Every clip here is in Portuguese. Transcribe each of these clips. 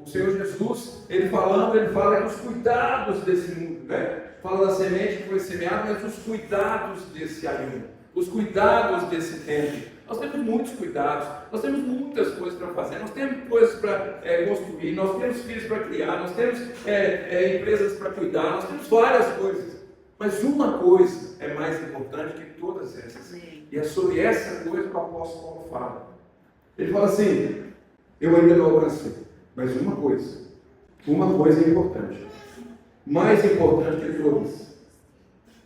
O Senhor Jesus, ele fala dos cuidados desse mundo, né? Fala da semente que foi semeada, mas dos cuidados desse alimento, os cuidados desse tempo. Nós temos muitos cuidados, nós temos muitas coisas para fazer, nós temos coisas para construir, nós temos filhos para criar, nós temos empresas para cuidar, nós temos várias coisas. Mas uma coisa é mais importante que todas essas. E é sobre essa coisa que o apóstolo Paulo fala. Ele fala assim: eu ainda não alcancei, mas uma coisa é importante. Mais importante que todas.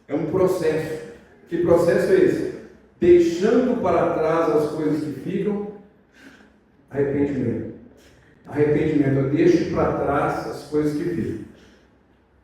É um processo. Que processo é esse? Deixando para trás as coisas que ficam, arrependimento. Arrependimento, eu deixo para trás as coisas que ficam.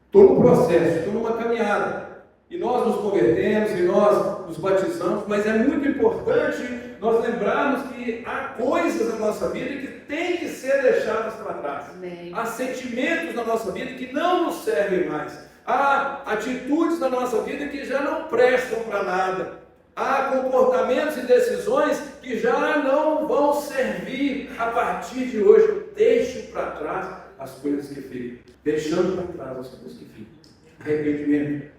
Estou no processo, estou numa caminhada. E nós nos convertemos, e nós nos batizamos, mas é muito importante nós lembrarmos que há coisas na nossa vida que têm que ser deixadas para trás. Amém. Há sentimentos na nossa vida que não nos servem mais. Há atitudes na nossa vida que já não prestam para nada. Há comportamentos e decisões que já não vão servir a partir de hoje. Deixe para trás as coisas que ficam. Deixando para trás as coisas que ficam. Arrependimento.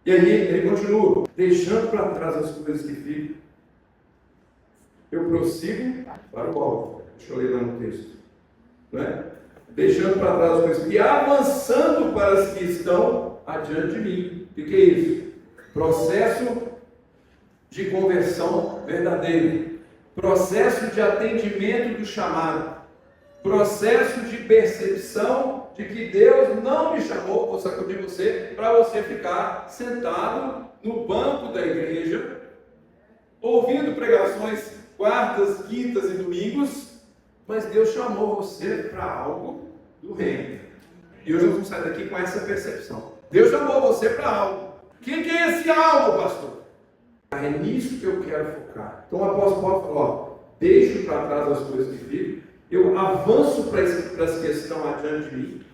E aí ele continua. Deixando para trás as coisas que ficam. Eu prossigo para o alvo. Deixa eu ler lá no texto. Não é? Deixando para trás as coisas e avançando para as que estão adiante de mim. O que é isso? Processo de conversão verdadeira, processo de atendimento do chamado, processo de percepção de que Deus não me chamou, vou sacudir você, para você ficar sentado no banco da igreja, ouvindo pregações quartas, quintas e domingos, mas Deus chamou você para algo do reino. E hoje nós vamos sair daqui com essa percepção. Deus chamou você para algo. O que é esse algo, pastor? É nisso que eu quero focar. Então o apóstolo Paulo falou: deixo para trás as coisas que ficam, eu avanço para as que estão adiante de mim.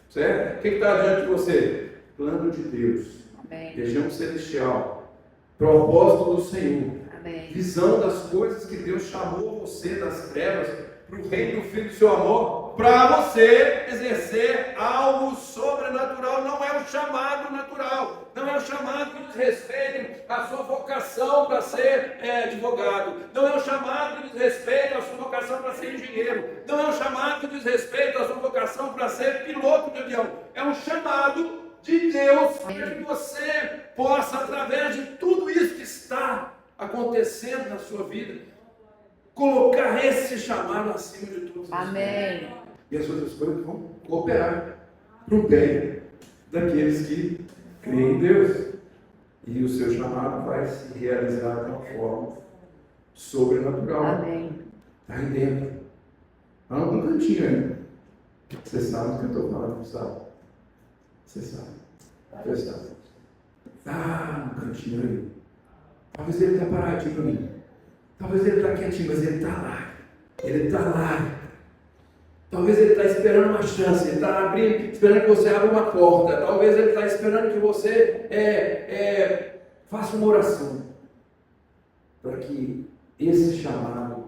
Certo? O que está adiante de você? Plano de Deus. Amém. Região celestial. Propósito do Senhor. Amém. Visão das coisas que Deus chamou você das trevas para o reino do Filho do seu amor, para você exercer algo sobrenatural. Não é um chamado natural, não é um chamado que diz respeito à sua vocação para ser advogado, não é um chamado que diz respeito à sua vocação para ser engenheiro, não é um chamado que diz respeito à sua vocação para ser piloto de avião. É um chamado de Deus para que você possa, através de tudo isso que está acontecendo na sua vida, colocar esse chamado acima de todos. Amém. E as outras coisas vão cooperar para o bem daqueles que creem em Deus. E o seu chamado vai se realizar de uma forma sobrenatural. Amém. Está aí dentro. Está num cantinho ainda. Você sabe o que eu estou falando, não sabe? Você sabe. Você sabe. Está no cantinho aí. Talvez ele está paradinho para mim. Talvez ele está quietinho, mas ele está lá. Ele está lá. Talvez ele está esperando uma chance. Ele está abrindo, esperando que você abra uma porta. Talvez ele está esperando que você faça uma oração. Para que esse chamado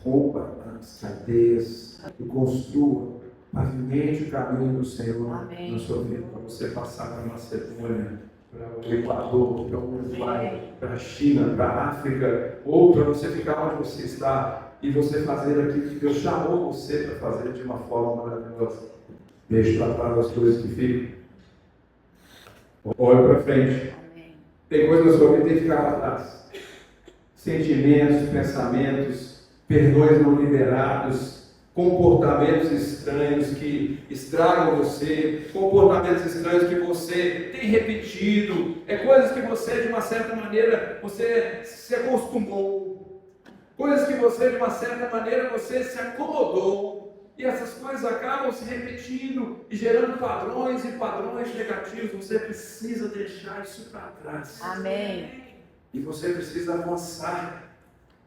rompa as cadeias e construa, pavimente o caminho do Senhor. Amém. Na sua vida. Para você passar para a Macedônia, para o Equador, para o Uruguai, para a China, para a África, ou para você ficar onde você está e você fazer aquilo que Deus chamou você para fazer de uma forma maravilhosa. Deixe para trás as coisas que ficam. Olhe para frente. Amém. Tem coisas na sua vida que tem que ficar para trás. Sentimentos, pensamentos, perdões não liberados, comportamentos estranhos que estragam você, comportamentos estranhos que você tem repetido, coisas que você, de uma certa maneira, você se acostumou, coisas que você, de uma certa maneira, você se acomodou, e essas coisas acabam se repetindo e gerando padrões e padrões negativos. Você precisa deixar isso para trás. Amém. E você precisa avançar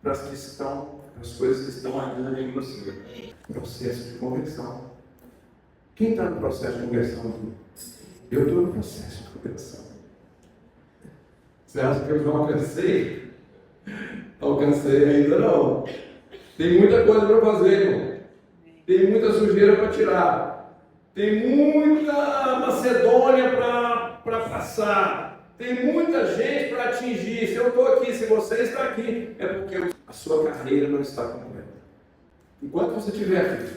para as coisas que estão adiante em você. Processo de conversão. Quem está no processo de conversão aqui? Eu estou no processo de conversão. Você acha que eu já alcancei? Alcancei ainda não. Tem muita coisa para fazer, irmão. tem muita sujeira para tirar, tem muita Macedônia para passar, tem muita gente para atingir. Se eu estou aqui, se você está aqui, é porque a sua carreira não está completa. Enquanto você estiver aqui,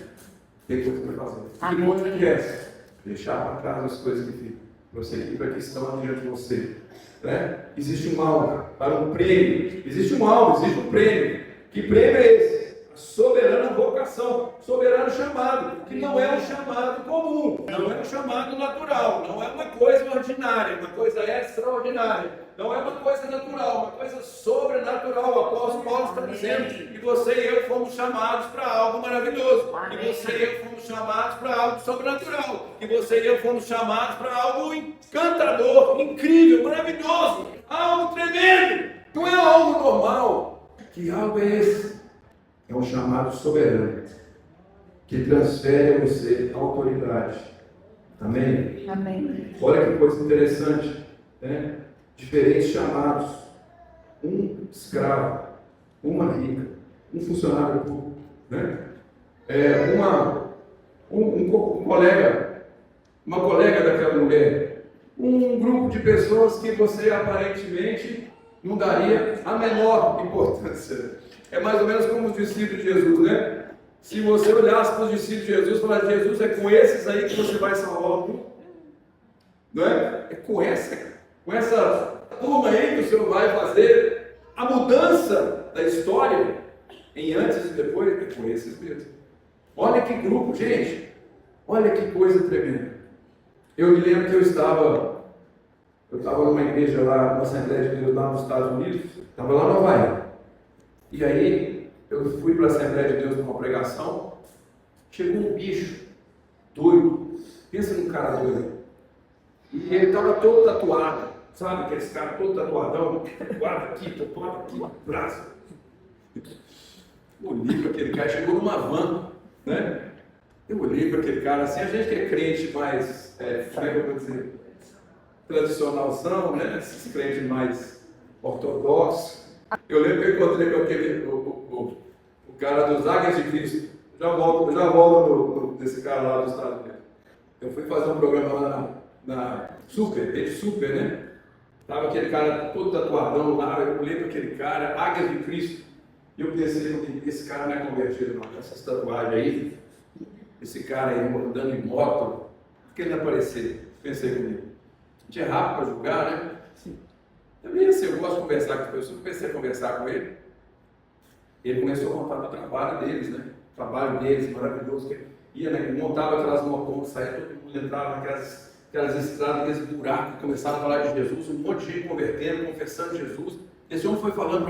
tem coisa para fazer. E não esquece, deixar para trás as coisas que ficam. Você aqui para que estão diante de você. Né? Existe um alvo para um prêmio. Existe um alvo, existe um prêmio. Que prêmio é esse? A soberana vocação, soberano chamado, que não é um chamado comum, não é um chamado natural, não é uma coisa ordinária, uma coisa extraordinária, não é uma coisa natural, uma coisa sobrenatural. O apóstolo Paulo está dizendo que você e eu fomos chamados para algo maravilhoso, que você e eu fomos chamados para algo sobrenatural, que você e eu fomos chamados para algo encantador, incrível, maravilhoso, algo tremendo. Não é algo normal. Que algo é esse? É um chamado soberano, que transfere a você a autoridade. Amém? Amém. Olha que coisa interessante, né? Diferentes chamados. Um escravo, uma rica, um funcionário público, né? Um colega, uma colega daquela mulher, um grupo de pessoas que você aparentemente não daria a menor importância. É mais ou menos como os discípulos de Jesus, né? Se você olhasse para os discípulos de Jesus e falasse: Jesus, é com esses aí que você vai salvar o mundo. Não é? É com essa turma aí que o Senhor vai fazer a mudança da história em antes e depois. É com esses mesmo. Olha que grupo, gente. Olha que coisa tremenda. Eu me lembro que eu estava numa igreja lá, numa Assembleia de Deus lá nos Estados Unidos. Estava lá no Havaí. E aí, eu fui para a Assembleia de Deus numa pregação, chegou um bicho doido, pensa num cara doido, e ele estava todo tatuado, sabe, aqueles caras todo tatuadão, tatuado aqui, no braço. Eu olhei para aquele cara, chegou numa van, né? Eu olhei para aquele cara assim, a gente que é crente mais, como é que eu vou dizer, tradicionalzão, né? Esses crentes mais ortodoxos. Eu lembro que eu encontrei com aquele, o cara dos Águias de Cristo. Já volto desse cara lá dos Estados Unidos. Eu fui fazer um programa lá na Rede Super, né? Tava aquele cara todo tatuadão lá, eu olhei para aquele cara, Águias de Cristo. E eu pensei, esse cara não é convertido não, essas tatuagens aí. Esse cara aí andando em moto, por que ele não aparecer? Pensei comigo. A gente é rápido para julgar, né? Também assim, eu gosto de conversar com as pessoas, comecei a conversar com ele. Ele começou a contar do trabalho deles, né? O trabalho deles, maravilhoso. Que ia, né? Montava aquelas motos, saía, todo mundo entrava naquelas estradas, aqueles buracos, começava a falar de Jesus, um monte de gente convertendo, confessando Jesus. Esse homem foi falando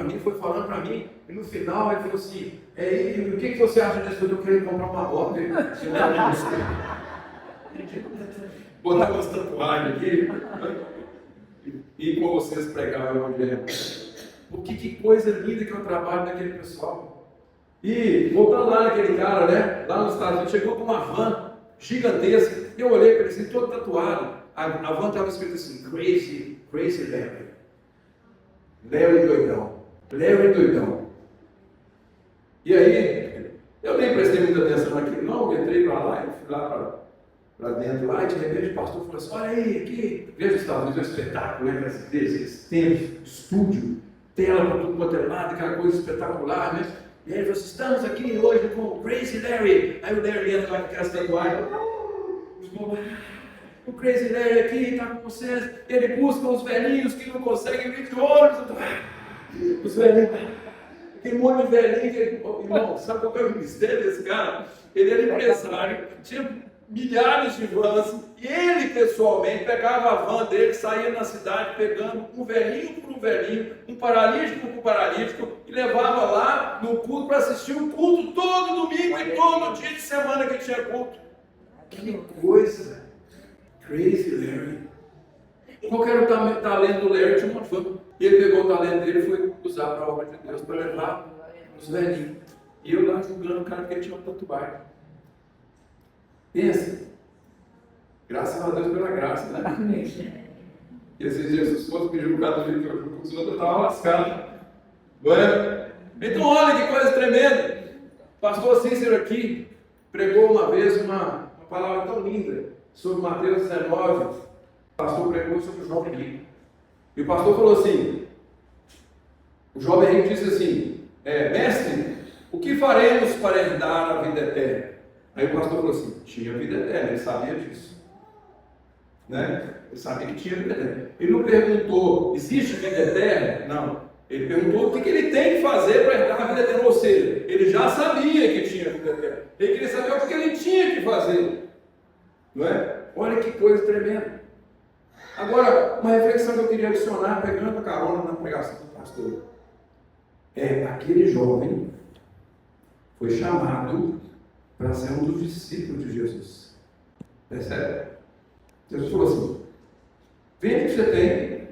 para mim, e no final ele falou assim: o que você acha disso? Eu queria comprar uma moto. Botar umas tatuagens aqui. E com vocês pregar o evangelho. Porque que coisa linda que é o trabalho daquele pessoal. E voltando lá naquele cara, né? Lá nos Estados Unidos, chegou com uma van gigantesca. E eu olhei para ele assim, todo tatuado. A van estava escrito assim: Crazy Larry. Larry doidão. E aí, eu nem prestei muita atenção naquilo, não. Eu entrei para lá, eu fui lá para dentro lá, e de repente o pastor falou assim: olha aí, aqui, veja os Estados Unidos, é um espetáculo, né? Aquelas igrejas, aqueles templos, estúdio, tela para tudo quanto é lado, aquela coisa espetacular, né? E aí ele falou assim: estamos aqui hoje com o Crazy Larry. Aí o Larry entra lá com aquelas tatuagens, o Crazy Larry aqui está com vocês, ele busca os velhinhos que não conseguem vir de ônibus, os velhinhos. Tem um monte de velhinho, irmão, sabe qual é o mistério desse cara? Ele era empresário, tinha milhares de vans, e ele pessoalmente pegava a van dele, saía na cidade pegando um velhinho por um velhinho, um paralítico por um paralítico, e levava lá no culto para assistir o culto todo domingo e todo dia de semana que tinha culto. Que coisa! Crazy Larry. Qual era o talento do Larry? Tinha uma fã. E ele pegou o talento dele e foi usar para a obra de Deus, para levar os velhinhos. E eu lá julgando o cara que ele tinha uma tatuagem. Pensa. Graças a Deus pela graça, né? Amém. E se Jesus fosse me julgar do jeito que eu julgo, o senhor estava lascado. Não é? Então olha que coisa tremenda. Pastor Cícero aqui, pregou uma vez uma palavra tão linda sobre Mateus 19. O pastor pregou sobre o jovem rico. E o pastor falou assim, o jovem rico disse assim, mestre, o que faremos para herdar a vida eterna? Aí o pastor falou assim, tinha vida eterna, ele sabia disso. Né? Ele sabia que tinha vida eterna. Ele não perguntou, existe vida eterna? Não. Ele perguntou o que ele tem que fazer para herdar a vida eterna. Ou seja, ele já sabia que tinha vida eterna. Ele queria saber o que ele tinha que fazer. Não é? Olha que coisa tremenda. Agora, uma reflexão que eu queria adicionar, pegando a carona na pregação do pastor. Aquele jovem foi chamado para ser um dos discípulos de Jesus. Percebe? Jesus falou assim, vende o que você tem,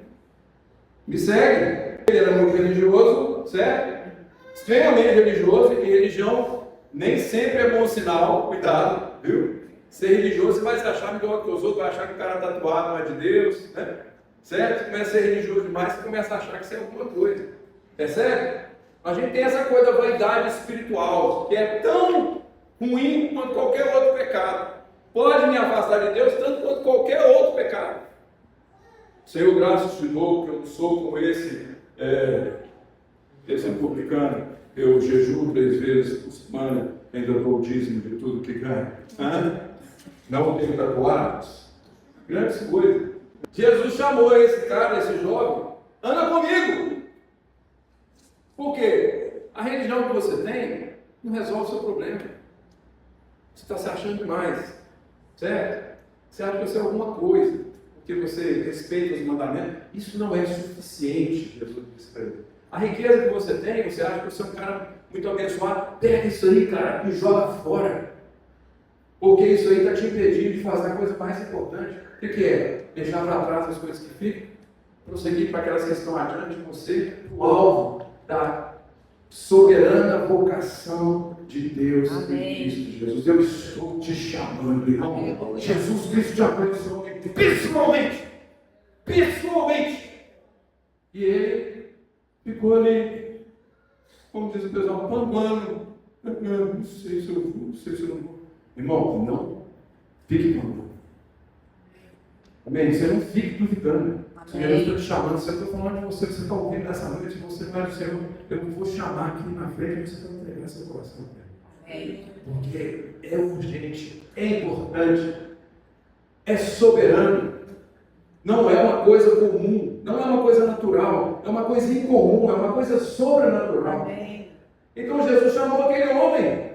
me segue. Ele era muito religioso, certo? Extremamente religioso, e religião nem sempre é bom sinal, cuidado, viu? Ser religioso, você vai se achar melhor que os outros, vai achar que o cara tatuado não é de Deus, né? Certo? Você começa a ser religioso demais, você começa a achar que você é alguma coisa. Percebe? A gente tem essa coisa da vaidade espiritual, que é tão ruim quanto qualquer outro pecado. Pode me afastar de Deus tanto quanto qualquer outro pecado. Senhor, graças te dou que eu não sou como esse publicano. Eu jejuo 3 vezes por semana, ainda dou o dízimo de tudo que ganho. Não tenho tatuados. Grandes coisas. Jesus chamou esse cara, esse jovem, anda comigo. Por quê? A religião que você tem não resolve o seu problema. Você está se achando demais. Certo? Você acha que você é alguma coisa, porque você respeita os mandamentos. Isso não é suficiente, Jesus disse para ele. A riqueza que você tem, você acha que você é um cara muito abençoado, pega isso aí, cara, e joga fora. Porque isso aí está te impedindo de fazer a coisa mais importante. O que é? Deixar para trás as coisas que ficam, prosseguir para aquelas que estão adiante de você, o alvo da soberana vocação de Deus em Cristo Jesus. Eu estou te chamando, irmão. Jesus Cristo te abençoou pessoalmente. E ele ficou ali, como diz o pessoal, pambando. Não sei se eu vou, não sei se eu não vou. Irmão, não fique pambando. Amém? Você não fique duvidando. Senhor, eu estou te chamando, se eu estou falando de você, você está ouvindo nessa noite, você vai dizer, Senhor, eu não vou chamar aqui na frente, você vai entregar seu coração. Porque é urgente, é importante, é soberano, não é uma coisa comum, não é uma coisa natural, é uma coisa incomum, é uma coisa sobrenatural. Então Jesus chamou aquele homem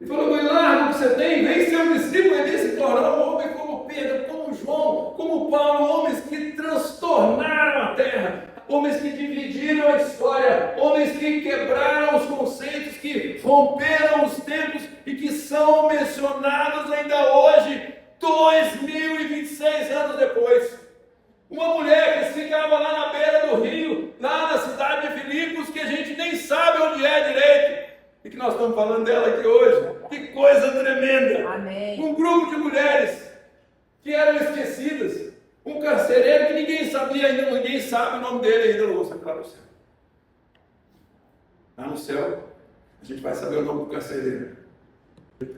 e falou, larga o que você tem, vem ser um discípulo, e se tornar um homem como Pedro, como João, como Paulo, homens que transtornaram a terra, homens que dividiram a história, homens que quebraram os conceitos, que romperam os tempos e que são mencionados ainda hoje, 2026 anos depois. Uma mulher que ficava lá na beira do rio, lá na cidade de Filipos, que a gente nem sabe onde é direito, e que nós estamos falando dela aqui hoje. Que coisa tremenda! Amém. Um grupo de mulheres que eram esquecidas, um carcereiro que ninguém sabia ainda, ninguém sabe o nome dele ainda, não vou saber lá no céu. Lá no céu, a gente vai saber o nome do carcereiro.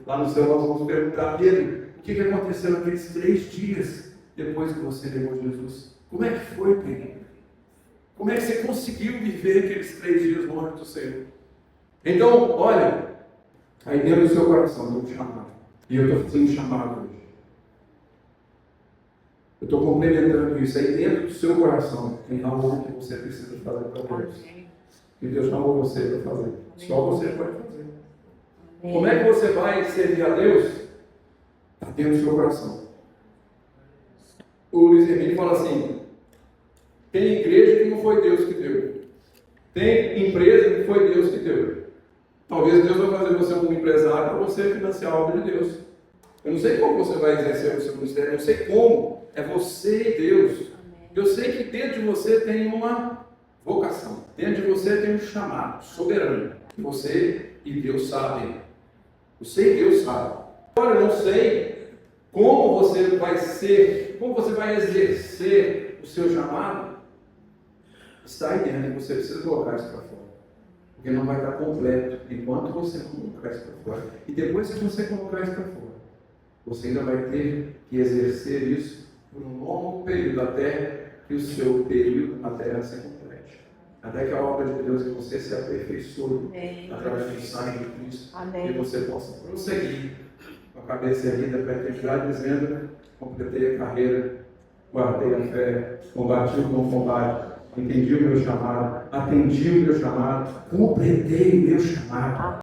Lá no céu nós vamos perguntar, Pedro, o que aconteceu naqueles 3 dias depois que você negou Jesus? Como é que foi, Pedro? Como é que você conseguiu viver aqueles 3 dias longe do Senhor? Então, olha, aí dentro do seu coração, eu vou te chamar. E eu estou fazendo um chamado hoje. Eu estou complementando isso aí dentro do seu coração. Tem algo que você precisa fazer para Deus. Que Deus chamou você para fazer. Só você pode fazer. Como é que você vai servir a Deus? Está dentro do seu coração. O Luiz Hermínio fala assim, tem igreja que não foi Deus que deu. Tem empresa que foi Deus que deu. Talvez Deus vai fazer você um empresário para você financiar a obra de Deus. Eu não sei como você vai exercer o seu ministério, eu não sei como. É você e Deus. Eu sei que dentro de você tem uma vocação. Dentro de você tem um chamado soberano. Você e Deus sabem. Você e Deus sabem. Agora eu não sei como você vai ser, como você vai exercer o seu chamado. Está aí dentro, você precisa colocar isso para fora. Porque não vai estar completo enquanto você não colocar isso para fora. E depois que você colocar isso para fora, você ainda vai ter que exercer isso por um longo período, até que o seu período na terra se complete. Até que a obra de Deus em você se aperfeiçoe através do sangue de Cristo. Amém. E você possa prosseguir com a cabeça erguida para a eternidade, dizendo: completei a carreira, guardei a fé, combati o bom combate, entendi o meu chamado, atendi o meu chamado, completei o meu chamado.